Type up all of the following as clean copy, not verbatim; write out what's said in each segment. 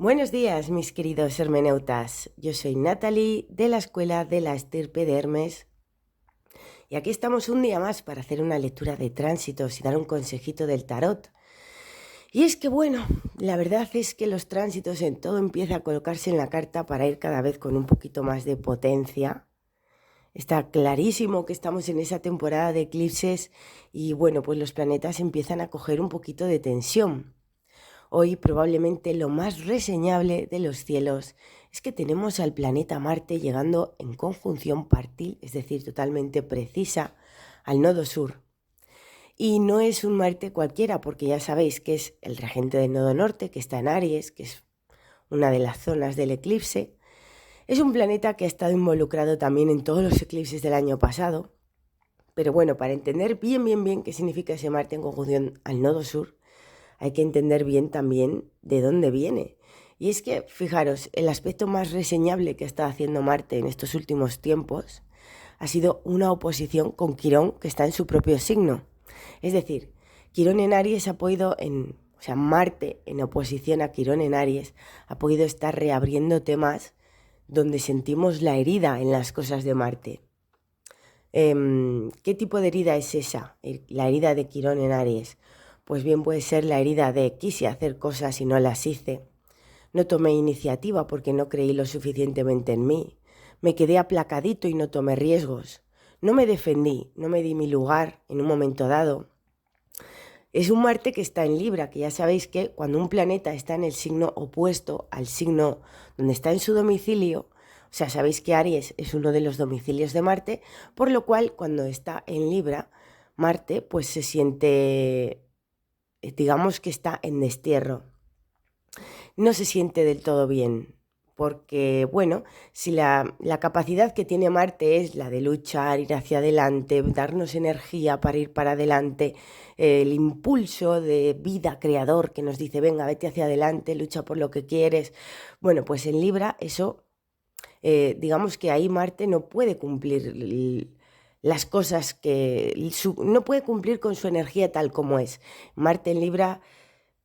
Buenos días, mis queridos hermeneutas. Yo soy Natalie de la Escuela de la Estirpe de Hermes y aquí estamos un día más para hacer una lectura de tránsitos y dar un consejito del tarot. Y es que bueno, la verdad es que los tránsitos en todo empieza a colocarse en la carta para ir cada vez con un poquito más de potencia. Está clarísimo que estamos en esa temporada de eclipses y bueno, pues los planetas empiezan a coger un poquito de tensión. Hoy probablemente lo más reseñable de los cielos es que tenemos al planeta Marte llegando en conjunción partil, es decir, totalmente precisa, al nodo sur. Y no es un Marte cualquiera, porque ya sabéis que es el regente del nodo norte, que está en Aries, que es una de las zonas del eclipse. Es un planeta que ha estado involucrado también en todos los eclipses del año pasado. Pero bueno, para entender bien qué significa ese Marte en conjunción al nodo sur, hay que entender bien también de dónde viene. Y es que, fijaros, el aspecto más reseñable que está haciendo Marte en estos últimos tiempos ha sido una oposición con Quirón, que está en su propio signo. Es decir, Quirón en Aries ha podido, Marte en oposición a Quirón en Aries, ha podido estar reabriendo temas donde sentimos la herida en las cosas de Marte. ¿Qué tipo de herida es esa? La herida de Quirón en Aries. Pues bien puede ser la herida de quise hacer cosas y no las hice. No tomé iniciativa porque no creí lo suficientemente en mí. Me quedé aplacadito y no tomé riesgos. No me defendí, no me di mi lugar en un momento dado. Es un Marte que está en Libra, que ya sabéis que cuando un planeta está en el signo opuesto al signo donde está en su domicilio, o sea, sabéis que Aries es uno de los domicilios de Marte, por lo cual cuando está en Libra, Marte pues se siente, digamos que está en destierro. No se siente del todo bien, porque, bueno, si la capacidad que tiene Marte es la de luchar, ir hacia adelante, darnos energía para ir para adelante, el impulso de vida creador que nos dice, venga, vete hacia adelante, lucha por lo que quieres, bueno, pues en Libra eso, digamos que ahí Marte no puede cumplir las cosas no puede cumplir con su energía tal como es. Marte en Libra,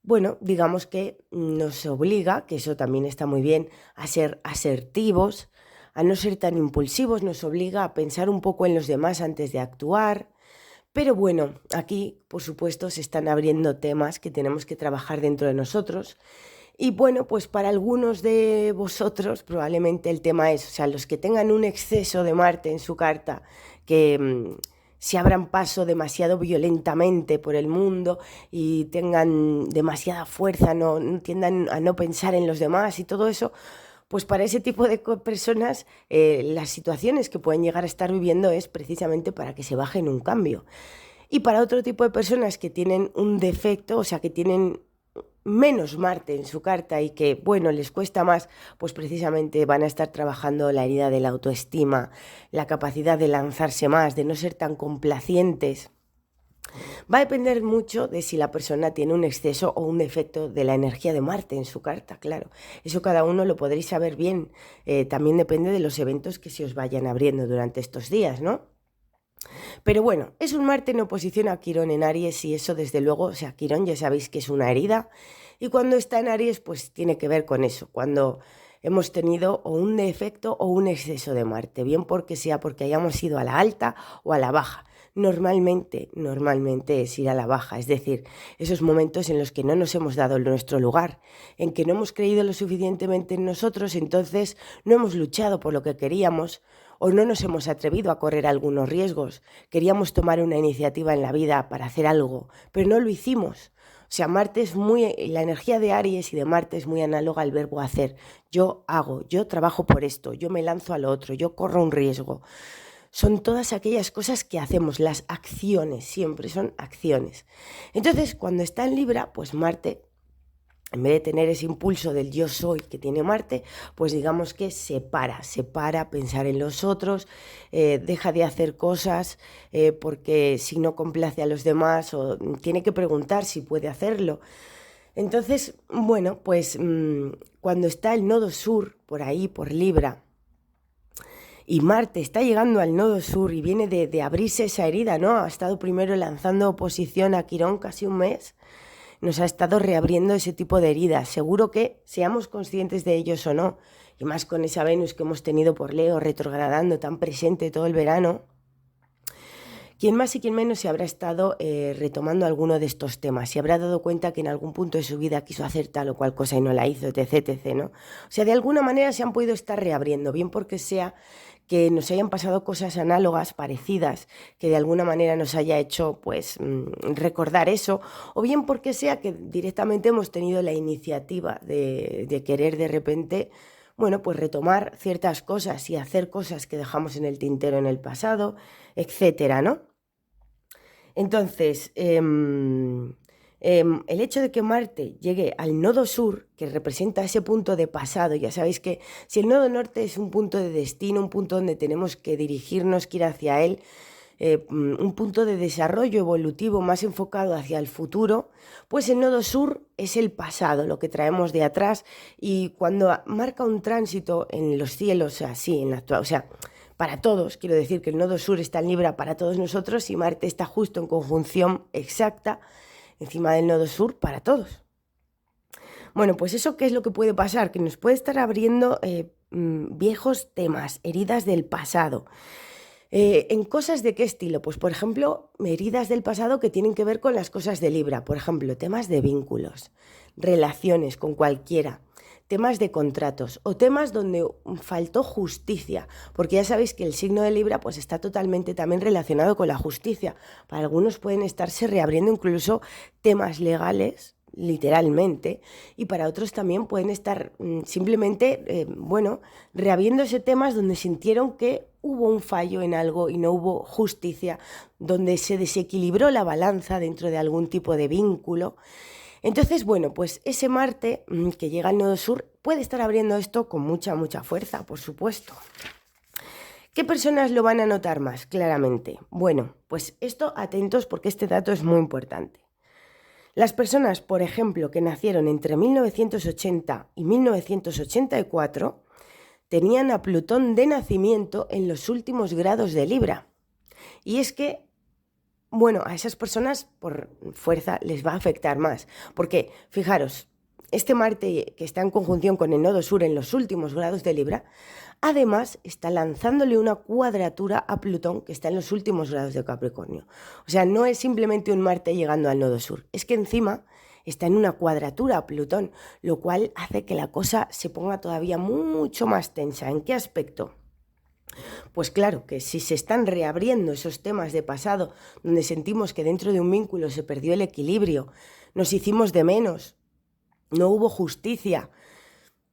bueno, digamos que nos obliga, que eso también está muy bien, a ser asertivos, a no ser tan impulsivos, nos obliga a pensar un poco en los demás antes de actuar. Pero bueno, aquí, por supuesto, se están abriendo temas que tenemos que trabajar dentro de nosotros. Y bueno, pues para algunos de vosotros probablemente el tema es, o sea, los que tengan un exceso de Marte en su carta, que se abran paso demasiado violentamente por el mundo y tengan demasiada fuerza, no tiendan a no pensar en los demás y todo eso, pues para ese tipo de personas las situaciones que pueden llegar a estar viviendo es precisamente para que se bajen un cambio. Y para otro tipo de personas que tienen un defecto, o sea, que tienen menos Marte en su carta y que, bueno, les cuesta más, pues precisamente van a estar trabajando la herida de la autoestima, la capacidad de lanzarse más, de no ser tan complacientes. Va a depender mucho de si la persona tiene un exceso o un defecto de la energía de Marte en su carta, claro. Eso cada uno lo podréis saber bien. También depende de los eventos que se os vayan abriendo durante estos días, ¿no? Pero bueno, es un Marte en oposición a Quirón en Aries y eso desde luego, o sea, Quirón ya sabéis que es una herida y cuando está en Aries pues tiene que ver con eso, cuando hemos tenido o un defecto o un exceso de Marte, bien porque sea porque hayamos ido a la alta o a la baja. Normalmente es ir a la baja, es decir, esos momentos en los que no nos hemos dado nuestro lugar, en que no hemos creído lo suficientemente en nosotros, entonces no hemos luchado por lo que queríamos, o no nos hemos atrevido a correr algunos riesgos. Queríamos tomar una iniciativa en la vida para hacer algo, pero no lo hicimos. O sea, la energía de Aries y de Marte es muy análoga al verbo hacer. Yo hago, yo trabajo por esto, yo me lanzo a lo otro, yo corro un riesgo. Son todas aquellas cosas que hacemos, las acciones, siempre son acciones. Entonces, cuando está en Libra, pues Marte, en vez de tener ese impulso del yo soy que tiene Marte, pues digamos que se para a pensar en los otros, deja de hacer cosas porque si no complace a los demás o tiene que preguntar si puede hacerlo. Entonces, bueno, pues cuando está el nodo sur, por ahí, por Libra, y Marte está llegando al nodo sur y viene de abrirse esa herida, ¿no? Ha estado primero lanzando oposición a Quirón casi un mes. nos ha estado reabriendo ese tipo de heridas. Seguro que seamos conscientes de ellos o no, y más con esa Venus que hemos tenido por Leo retrogradando tan presente todo el verano, quien más y quien menos se habrá estado retomando alguno de estos temas, se habrá dado cuenta que en algún punto de su vida quiso hacer tal o cual cosa y no la hizo, etc, etc, ¿no? O sea, de alguna manera se han podido estar reabriendo, bien porque sea que nos hayan pasado cosas análogas, parecidas, que de alguna manera nos haya hecho pues recordar eso, o bien porque sea que directamente hemos tenido la iniciativa de querer de repente, bueno, pues retomar ciertas cosas y hacer cosas que dejamos en el tintero en el pasado, etcétera, ¿no? Entonces, el hecho de que Marte llegue al nodo sur, que representa ese punto de pasado, ya sabéis que si el nodo norte es un punto de destino, un punto donde tenemos que dirigirnos, que ir hacia él, un punto de desarrollo evolutivo más enfocado hacia el futuro, pues el nodo sur es el pasado, lo que traemos de atrás, y cuando marca un tránsito en los cielos, así, en la actual, o sea, para todos, quiero decir que el nodo sur está en Libra para todos nosotros y Marte está justo en conjunción exacta encima del nodo sur para todos. Bueno, pues eso, ¿qué es lo que puede pasar? Que nos puede estar abriendo viejos temas, heridas del pasado. ¿En cosas de qué estilo? Pues por ejemplo, heridas del pasado que tienen que ver con las cosas de Libra. Por ejemplo, temas de vínculos, relaciones con cualquiera, temas de contratos o temas donde faltó justicia, porque ya sabéis que el signo de Libra pues está totalmente también relacionado con la justicia. Para algunos pueden estarse reabriendo incluso temas legales, literalmente, y para otros también pueden estar simplemente, reabriéndose temas donde sintieron que hubo un fallo en algo y no hubo justicia, donde se desequilibró la balanza dentro de algún tipo de vínculo. Entonces, bueno, pues ese Marte que llega al nodo sur puede estar abriendo esto con mucha, mucha fuerza, por supuesto. ¿Qué personas lo van a notar más claramente? Bueno, pues esto atentos porque este dato es muy importante. Las personas, por ejemplo, que nacieron entre 1980 y 1984, tenían a Plutón de nacimiento en los últimos grados de Libra. Y es que, bueno, a esas personas por fuerza les va a afectar más, porque fijaros, este Marte que está en conjunción con el nodo sur en los últimos grados de Libra, además está lanzándole una cuadratura a Plutón que está en los últimos grados de Capricornio. O sea, no es simplemente un Marte llegando al nodo sur, es que encima está en una cuadratura a Plutón, lo cual hace que la cosa se ponga todavía mucho más tensa. ¿En qué aspecto? Pues claro, que si se están reabriendo esos temas de pasado, donde sentimos que dentro de un vínculo se perdió el equilibrio, nos hicimos de menos, no hubo justicia,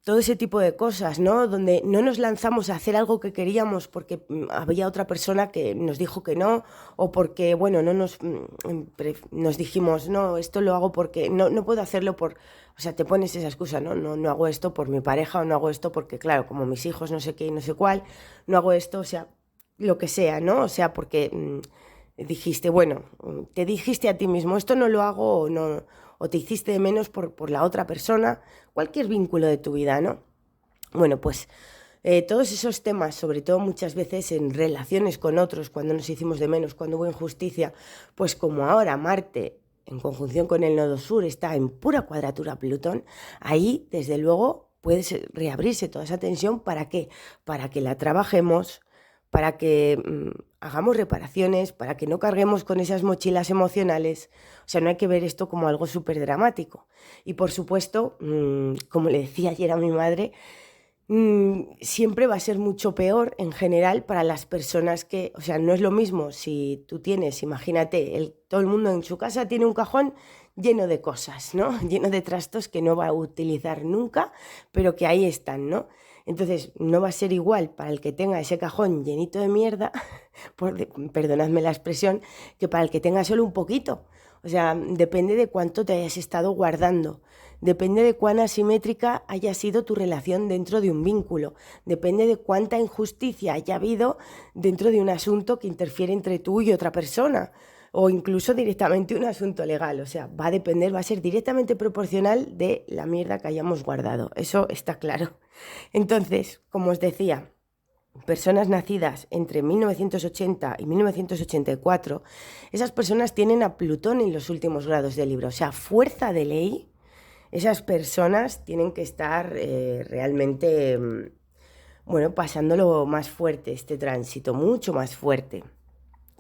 todo ese tipo de cosas, ¿no? Donde no nos lanzamos a hacer algo que queríamos porque había otra persona que nos dijo que no, o porque, bueno, no nos dijimos, no, esto lo hago porque no puedo hacerlo por... O sea, te pones esa excusa, ¿no? No hago esto por mi pareja o no hago esto porque, claro, como mis hijos no sé qué y no sé cuál, no hago esto, o sea, lo que sea, ¿no? O sea, porque dijiste, bueno, te dijiste a ti mismo, esto no lo hago o no... o te hiciste de menos por la otra persona, cualquier vínculo de tu vida, ¿no? Bueno, pues todos esos temas, sobre todo muchas veces en relaciones con otros, cuando nos hicimos de menos, cuando hubo injusticia, pues como ahora Marte, en conjunción con el nodo sur, está en pura cuadratura a Plutón, ahí, desde luego, puede reabrirse toda esa tensión. ¿Para qué? Para que la trabajemos, para que hagamos reparaciones, para que no carguemos con esas mochilas emocionales. O sea, no hay que ver esto como algo súper dramático. Y por supuesto, como le decía ayer a mi madre, siempre va a ser mucho peor en general para las personas que, o sea, no es lo mismo si tú tienes, imagínate, todo el mundo en su casa tiene un cajón lleno de cosas, ¿no? Lleno de trastos que no va a utilizar nunca, pero que ahí están, ¿no? Entonces, no va a ser igual para el que tenga ese cajón llenito de mierda, perdonadme la expresión, que para el que tenga solo un poquito. O sea, depende de cuánto te hayas estado guardando, depende de cuán asimétrica haya sido tu relación dentro de un vínculo, depende de cuánta injusticia haya habido dentro de un asunto que interfiere entre tú y otra persona, o incluso directamente un asunto legal. O sea, va a depender, va a ser directamente proporcional de la mierda que hayamos guardado, eso está claro. Entonces, como os decía, personas nacidas entre 1980 y 1984, esas personas tienen a Plutón en los últimos grados de Libra. O sea, fuerza de ley, esas personas tienen que estar realmente, bueno, pasándolo más fuerte, este tránsito, mucho más fuerte.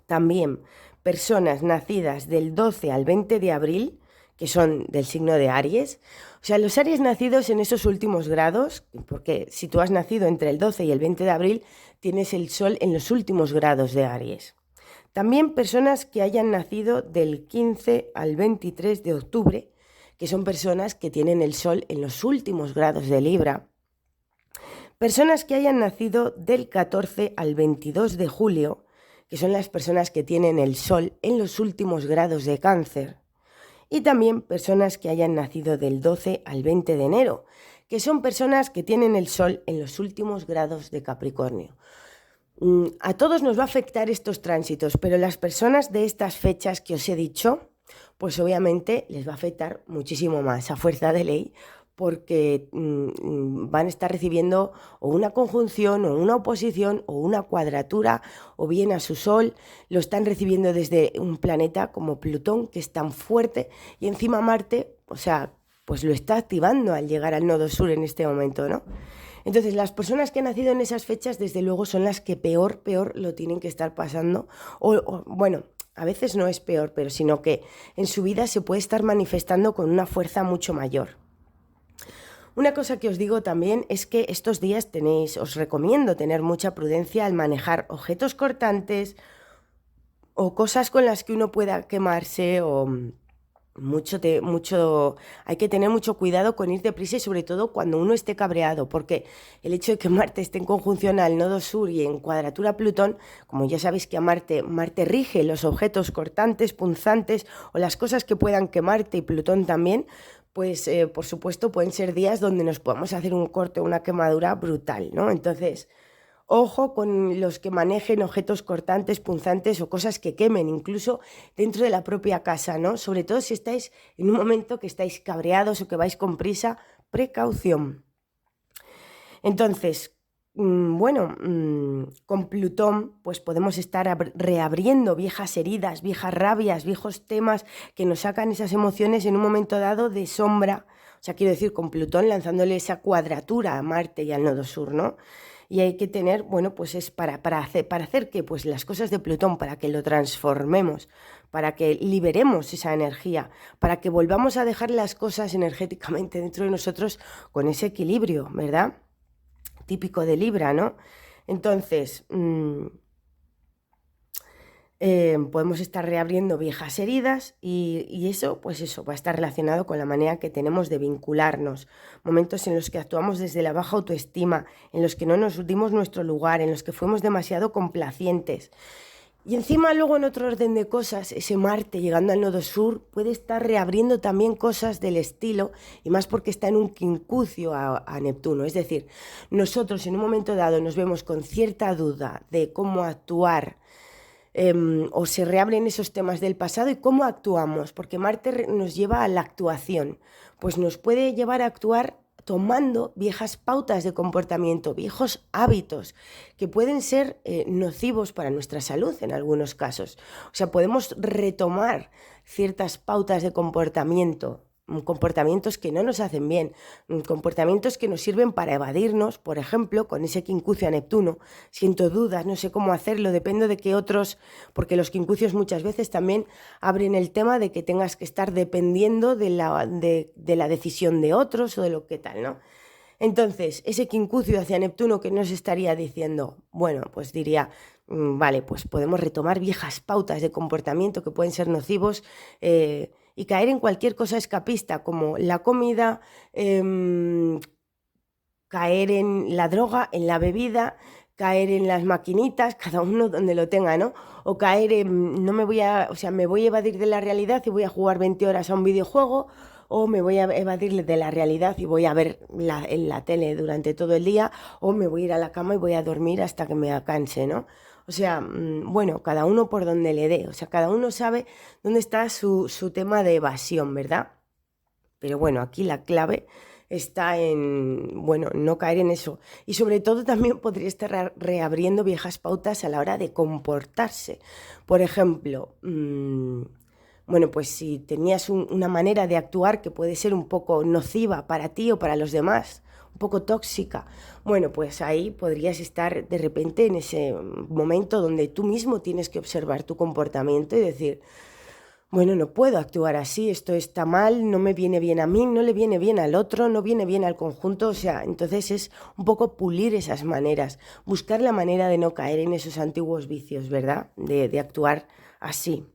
También personas nacidas del 12 al 20 de abril, que son del signo de Aries. O sea, los Aries nacidos en esos últimos grados, porque si tú has nacido entre el 12 y el 20 de abril, tienes el Sol en los últimos grados de Aries. También personas que hayan nacido del 15 al 23 de octubre, que son personas que tienen el Sol en los últimos grados de Libra. Personas que hayan nacido del 14 al 22 de julio, que son las personas que tienen el Sol en los últimos grados de Cáncer. Y también personas que hayan nacido del 12 al 20 de enero, que son personas que tienen el Sol en los últimos grados de Capricornio. A todos nos va a afectar estos tránsitos, pero las personas de estas fechas que os he dicho, pues obviamente les va a afectar muchísimo más a fuerza de ley, porque van a estar recibiendo o una conjunción o una oposición o una cuadratura o bien a su Sol, lo están recibiendo desde un planeta como Plutón, que es tan fuerte, y encima Marte, o sea, pues lo está activando al llegar al nodo sur en este momento, ¿no? Entonces, las personas que han nacido en esas fechas, desde luego, son las que peor lo tienen que estar pasando, bueno, a veces no es peor, pero sino que en su vida se puede estar manifestando con una fuerza mucho mayor. Una cosa que os digo también es que estos días os recomiendo tener mucha prudencia al manejar objetos cortantes o cosas con las que uno pueda quemarse o hay que tener mucho cuidado con ir deprisa y sobre todo cuando uno esté cabreado, porque el hecho de que Marte esté en conjunción al nodo sur y en cuadratura a Plutón, como ya sabéis que Marte rige los objetos cortantes, punzantes o las cosas que puedan quemarte y Plutón también, pues por supuesto pueden ser días donde nos podamos hacer un corte o una quemadura brutal, ¿no? Entonces, ojo con los que manejen objetos cortantes, punzantes o cosas que quemen, incluso dentro de la propia casa, ¿no? Sobre todo si estáis en un momento que estáis cabreados o que vais con prisa, precaución. Entonces, con Plutón pues podemos estar reabriendo viejas heridas, viejas rabias, viejos temas que nos sacan esas emociones en un momento dado de sombra. O sea, quiero decir, con Plutón lanzándole esa cuadratura a Marte y al nodo sur, ¿no? Y hay que tener, bueno, pues es para hacer que pues las cosas de Plutón, para que lo transformemos, para que liberemos esa energía, para que volvamos a dejar las cosas energéticamente dentro de nosotros con ese equilibrio, ¿verdad? Típico de Libra, ¿no? Entonces, podemos estar reabriendo viejas heridas y eso, pues eso, va a estar relacionado con la manera que tenemos de vincularnos. Momentos en los que actuamos desde la baja autoestima, en los que no nos dimos nuestro lugar, en los que fuimos demasiado complacientes. Y encima luego en otro orden de cosas, ese Marte llegando al nodo sur puede estar reabriendo también cosas del estilo, y más porque está en un quincucio a Neptuno. Es decir, nosotros en un momento dado nos vemos con cierta duda de cómo actuar, o se reabren esos temas del pasado y cómo actuamos, porque Marte nos lleva a la actuación, pues nos puede llevar a actuar tomando viejas pautas de comportamiento, viejos hábitos que pueden ser nocivos para nuestra salud en algunos casos. O sea, podemos retomar ciertas pautas de comportamientos que no nos hacen bien, comportamientos que nos sirven para evadirnos, por ejemplo, con ese quincucio a Neptuno. Siento dudas, no sé cómo hacerlo, depende de qué otros, porque los quincucios muchas veces también abren el tema de que tengas que estar dependiendo de la decisión de otros o de lo que tal, ¿no? Entonces, ese quincucio hacia Neptuno que nos estaría diciendo, bueno, pues diría, vale, pues podemos retomar viejas pautas de comportamiento que pueden ser nocivos, y caer en cualquier cosa escapista como la comida, caer en la droga, en la bebida, caer en las maquinitas, cada uno donde lo tenga, ¿no? O caer en, me voy a evadir de la realidad y voy a jugar 20 horas a un videojuego, o me voy a evadir de la realidad y voy a ver en la tele durante todo el día, o me voy a ir a la cama y voy a dormir hasta que me canse, ¿no? O sea, bueno, cada uno por donde le dé, o sea, cada uno sabe dónde está su tema de evasión, ¿verdad? Pero bueno, aquí la clave está en, bueno, no caer en eso. Y sobre todo también podría estar reabriendo viejas pautas a la hora de comportarse. Por ejemplo, bueno, pues si tenías una manera de actuar que puede ser un poco nociva para ti o para los demás, un poco tóxica, bueno, pues ahí podrías estar de repente en ese momento donde tú mismo tienes que observar tu comportamiento y decir, bueno, no puedo actuar así, esto está mal, no me viene bien a mí, no le viene bien al otro, no viene bien al conjunto, o sea, entonces es un poco pulir esas maneras, buscar la manera de no caer en esos antiguos vicios, ¿verdad? De actuar así.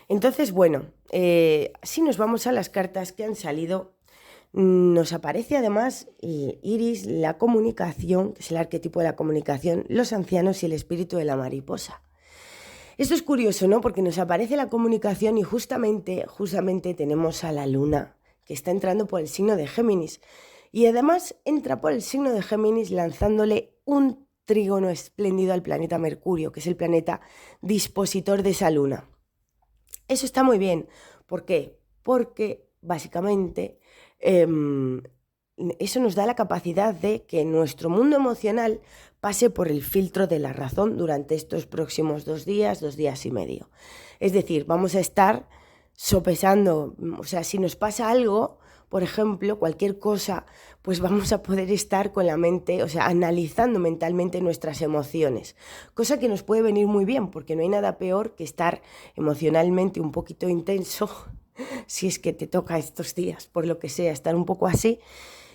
Entonces, bueno, si nos vamos a las cartas que han salido, nos aparece además Iris, la comunicación, que es el arquetipo de la comunicación, los ancianos y el espíritu de la mariposa. Esto es curioso, ¿no? Porque nos aparece la comunicación y justamente tenemos a la luna, que está entrando por el signo de Géminis. Y además entra por el signo de Géminis lanzándole un trígono espléndido al planeta Mercurio, que es el planeta dispositor de esa luna. Eso está muy bien. ¿Por qué? Porque básicamente eso nos da la capacidad de que nuestro mundo emocional pase por el filtro de la razón durante estos próximos 2 días y medio. Es decir, vamos a estar sopesando, o sea, si nos pasa algo, por ejemplo, cualquier cosa, pues vamos a poder estar con la mente, o sea, analizando mentalmente nuestras emociones, cosa que nos puede venir muy bien, porque no hay nada peor que estar emocionalmente un poquito intenso, si es que te toca estos días, por lo que sea, estar un poco así.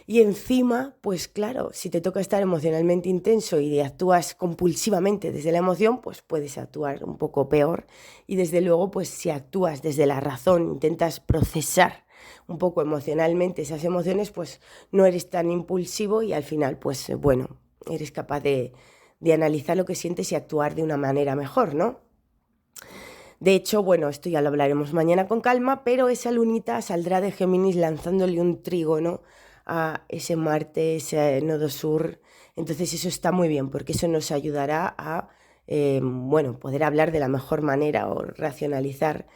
Y encima, pues claro, si te toca estar emocionalmente intenso y actúas compulsivamente desde la emoción, pues puedes actuar un poco peor. Y desde luego, pues si actúas desde la razón, intentas procesar un poco emocionalmente esas emociones, pues no eres tan impulsivo y al final, pues bueno, eres capaz de analizar lo que sientes y actuar de una manera mejor, ¿no? De hecho, bueno, esto ya lo hablaremos mañana con calma, pero esa lunita saldrá de Géminis lanzándole un trígono a ese Marte, ese nodo sur. Entonces eso está muy bien, porque eso nos ayudará a, bueno, poder hablar de la mejor manera o racionalizar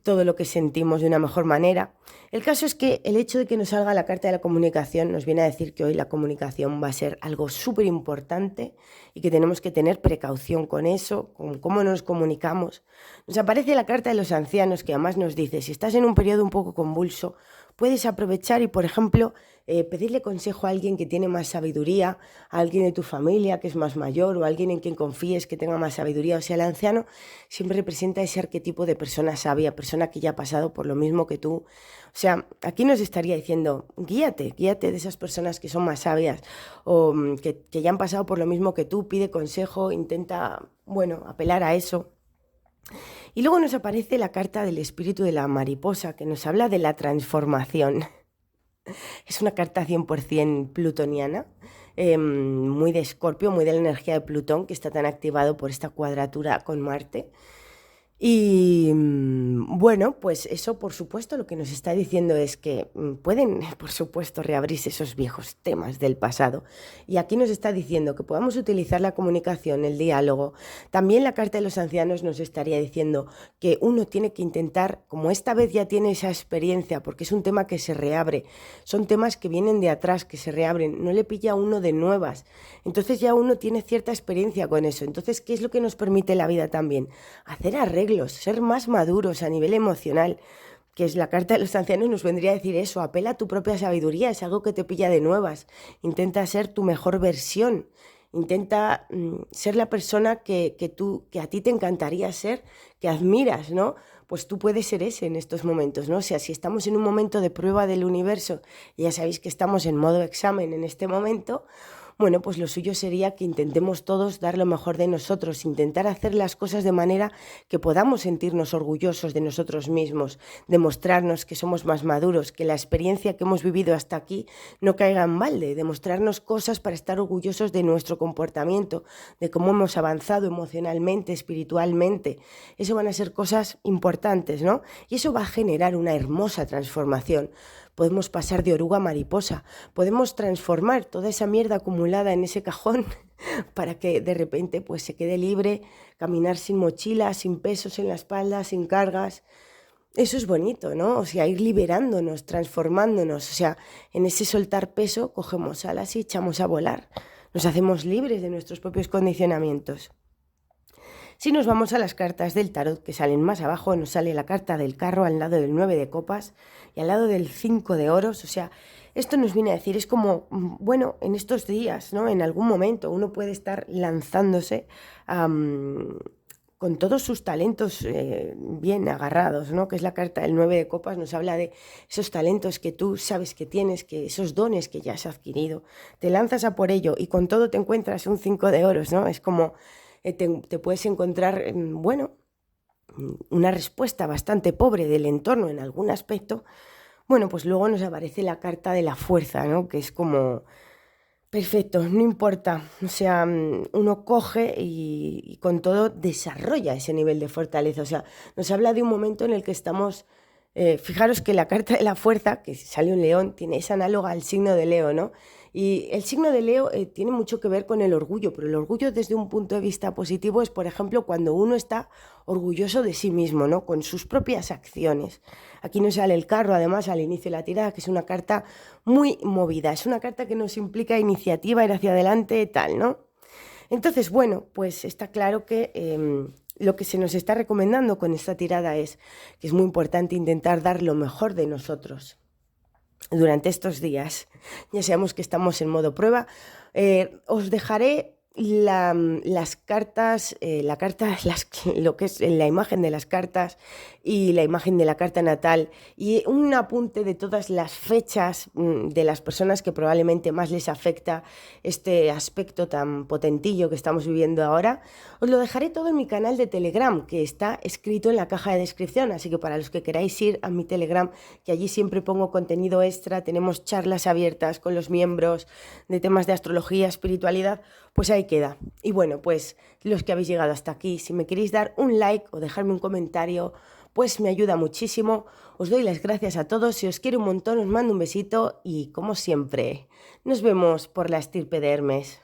todo lo que sentimos de una mejor manera. El caso es que el hecho de que nos salga la carta de la comunicación nos viene a decir que hoy la comunicación va a ser algo súper importante y que tenemos que tener precaución con eso, con cómo nos comunicamos. Nos aparece la carta de los ancianos que además nos dice, si estás en un periodo un poco convulso, puedes aprovechar y, por ejemplo, pedirle consejo a alguien que tiene más sabiduría, a alguien de tu familia que es más mayor o a alguien en quien confíes que tenga más sabiduría. O sea, el anciano siempre representa ese arquetipo de persona sabia, persona que ya ha pasado por lo mismo que tú. O sea, aquí nos estaría diciendo, guíate de esas personas que son más sabias o que ya han pasado por lo mismo que tú, pide consejo, intenta, bueno, apelar a eso. Y luego nos aparece la carta del espíritu de la mariposa, que nos habla de la transformación. Es una carta 100% plutoniana, muy de Escorpio, muy de la energía de Plutón, que está tan activado por esta cuadratura con Marte. Y bueno, pues eso por supuesto lo que nos está diciendo es que pueden por supuesto reabrirse esos viejos temas del pasado. Y aquí nos está diciendo que podamos utilizar la comunicación, el diálogo. También la carta de los ancianos nos estaría diciendo que uno tiene que intentar, como esta vez ya tiene esa experiencia, porque es un tema que se reabre, son temas que vienen de atrás, que se reabren, no le pilla a uno de nuevas. Entonces ya uno tiene cierta experiencia con eso. Entonces, ¿qué es lo que nos permite la vida también? Hacer arreglos, ser más maduros a nivel emocional, que es la carta de los ancianos nos vendría a decir eso, apela a tu propia sabiduría, es algo que te pilla de nuevas, intenta ser tu mejor versión, intenta ser la persona que a ti te encantaría ser, que admiras, ¿no? Pues tú puedes ser ese en estos momentos, ¿no? O sea, si estamos en un momento de prueba del universo, y ya sabéis que estamos en modo examen en este momento, bueno, pues lo suyo sería que intentemos todos dar lo mejor de nosotros, intentar hacer las cosas de manera que podamos sentirnos orgullosos de nosotros mismos, demostrarnos que somos más maduros, que la experiencia que hemos vivido hasta aquí no caiga en balde, demostrarnos cosas para estar orgullosos de nuestro comportamiento, de cómo hemos avanzado emocionalmente, espiritualmente. Eso van a ser cosas importantes, ¿no? Y eso va a generar una hermosa transformación. Podemos pasar de oruga a mariposa, podemos transformar toda esa mierda acumulada en ese cajón para que de repente pues se quede libre, caminar sin mochila, sin pesos en la espalda, sin cargas. eso es bonito, ¿no? O sea, ir liberándonos, transformándonos. O sea, en ese soltar peso cogemos alas y echamos a volar. Nos hacemos libres de nuestros propios condicionamientos. Si nos vamos a las cartas del tarot que salen más abajo, nos sale la carta del carro al lado del 9 de copas y al lado del 5 de oros. O sea, esto nos viene a decir, es como, bueno, en estos días, ¿no? En algún momento uno puede estar lanzándose con todos sus talentos bien agarrados, ¿no? Que es la carta del 9 de copas, nos habla de esos talentos que tú sabes que tienes, que esos dones que ya has adquirido. Te lanzas a por ello y con todo te encuentras un 5 de oros, ¿no? Es como te puedes encontrar, bueno, una respuesta bastante pobre del entorno en algún aspecto. Bueno, pues luego nos aparece la carta de la fuerza, ¿no? Que es como, perfecto, no importa. O sea, uno coge y con todo desarrolla ese nivel de fortaleza. O sea, nos habla de un momento en el que estamos... fijaros que la carta de la fuerza, que sale un león, es análoga al signo de Leo, ¿no? Y el signo de Leo tiene mucho que ver con el orgullo, pero el orgullo desde un punto de vista positivo es, por ejemplo, cuando uno está orgulloso de sí mismo, ¿no? Con sus propias acciones. Aquí nos sale el carro, además, al inicio de la tirada, que es una carta muy movida, es una carta que nos implica iniciativa, ir hacia adelante, tal, ¿no? Entonces, bueno, pues está claro que lo que se nos está recomendando con esta tirada es que es muy importante intentar dar lo mejor de nosotros durante estos días. Ya sabemos que estamos en modo prueba. Os dejaré las cartas, lo que es la imagen de las cartas y la imagen de la carta natal y un apunte de todas las fechas de las personas que probablemente más les afecta este aspecto tan potentillo que estamos viviendo ahora. Os lo dejaré todo en mi canal de Telegram, que está escrito en la caja de descripción, así que para los que queráis ir a mi Telegram, que allí siempre pongo contenido extra, tenemos charlas abiertas con los miembros de temas de astrología, espiritualidad, pues ahí queda. Y bueno, pues los que habéis llegado hasta aquí, si me queréis dar un like o dejarme un comentario, pues me ayuda muchísimo. Os doy las gracias a todos, si os quiero un montón os mando un besito y como siempre, nos vemos por la estirpe de Hermes.